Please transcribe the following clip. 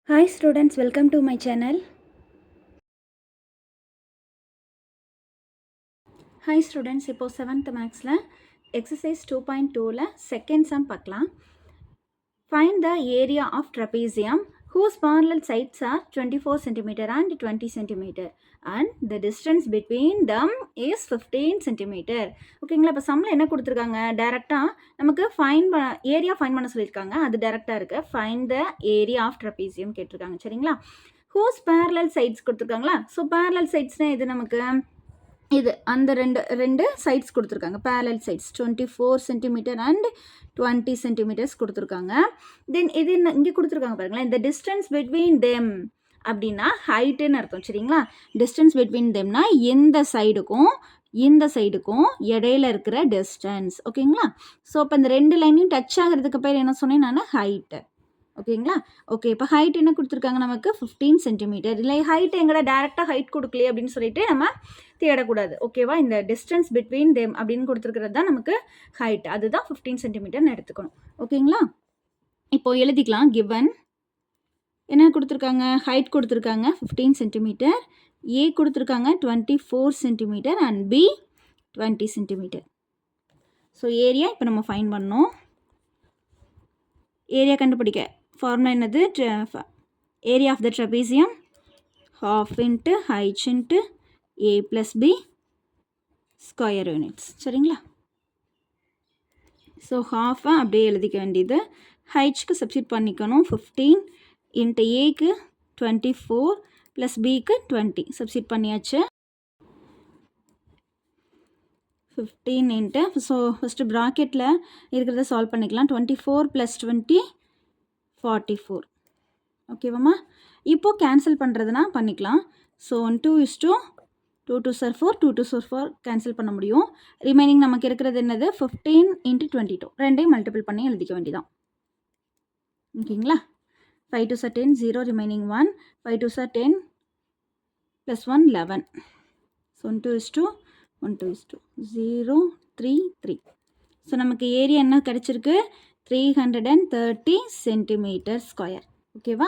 Hi students, welcome to my channel. Hi students, இப்போ 7th Maxல exercise 2.2ல second sum பார்க்கலாம். Find the area of trapezium whose parallel sides are 24 cm and 20 cm and the distance between them is 15 cm. ஓகேங்களா, இப்போ சம்மில் என்ன கொடுத்துருக்காங்க, டேரெக்டாக நமக்கு area fine பண்ண சொல்லியிருக்காங்க. அது டேரெக்டாக இருக்குது. Find the area of trapezium கேட்டிருக்காங்க. சரிங்களா, ஹூஸ் பேரலல் சைட்ஸ் கொடுத்துருக்காங்களா. ஸோ பேரலல் சைட்ஸ்னால் இது நமக்கு இது அந்த ரெண்டு சைட்ஸ் கொடுத்துருக்காங்க. Parallel sides 24 centimetre and 20 centimetres கொடுத்துருக்காங்க. தென் இது இங்கே கொடுத்துருக்காங்க பாருங்களேன், இந்த டிஸ்டன்ஸ் பிட்வீன் தெம் அப்படின்னா ஹைட்டுன்னு அர்த்தம். சரிங்களா, டிஸ்டன்ஸ் பிட்வீன் தெம்னா இந்த சைடுக்கும் இடையில இருக்கிற டிஸ்டன்ஸ். ஓகேங்களா, ஸோ இப்போ இந்த ரெண்டு லைனையும் டச் ஆகிறதுக்கு பேர் என்ன சொன்னேன் நான், ஹைட்டு. ஓகேங்களா, ஓகே. இப்போ ஹைட் என்ன கொடுத்துருக்காங்க நமக்கு, 15 சென்டிமீட்டர். இல்லை ஹைட் எங்கடா டேரெக்டாக ஹைட் கொடுக்கலையே அப்படின்னு சொல்லிட்டு நம்ம தேடக்கூடாது. ஓகேவா, இந்த டிஸ்டன்ஸ் பிட்வீன் தெம் அப்படின்னு கொடுத்துருக்கிறது தான் நமக்கு ஹைட். அதுதான் 15 சென்டிமீட்டர்னு எடுத்துக்கணும். ஓகேங்களா, இப்போ எழுதிக்கலாம். கிவன் என்ன கொடுத்துருக்காங்க, ஹைட் கொடுத்துருக்காங்க 15 சென்டிமீட்டர், ஏ கொடுத்துருக்காங்க 24 centimetre and B 20 centimetre. So area இப்போ நம்ம ஃபைன் பண்ணோம். ஏரியா கண்டுபிடிக்க ஃபார்முலா என்னது, area of the trapezium half into h into a plus b square units. சரிங்களா, ஸோ ஹாஃபை அப்படியே எழுதிக்க வேண்டியது. ஹைச்சுக்கு சப்ஸ்டிட் பண்ணிக்கணும். 15 இன்ட்டு ஏக்கு 24 ப்ளஸ் பிக்கு 20 சப்ஸ்டிட் பண்ணியாச்சு. 15 இன்ட்டு, ஸோ ஃபஸ்ட்டு ப்ராக்கெட்டில் இருக்கிறத சால்வ் பண்ணிக்கலாம். 24 ப்ளஸ் 20 44. ஓகேவாம்மா, இப்போது கேன்சல் பண்ணுறதுனா பண்ணிக்கலாம். ஸோ 2 2 சார் 4, 2 சார் 4 கேன்சல் பண்ண முடியும். ரிமைனிங் நமக்கு இருக்கிறது என்னது, 15 இன்ட்டு 22 ரெண்டையும் மல்டிபிள் பண்ணி எழுதிக்க வேண்டியதான். ஓகேங்களா, 5 sir 10, 0 remaining 1, 5 sir 10 plus 1 11. So 2 0 3 3. So நமக்கு ஏரியா என்ன கிடச்சிருக்கு, 330 சென்டிமீட்டர் ஸ்கொயர். ஓகேவா.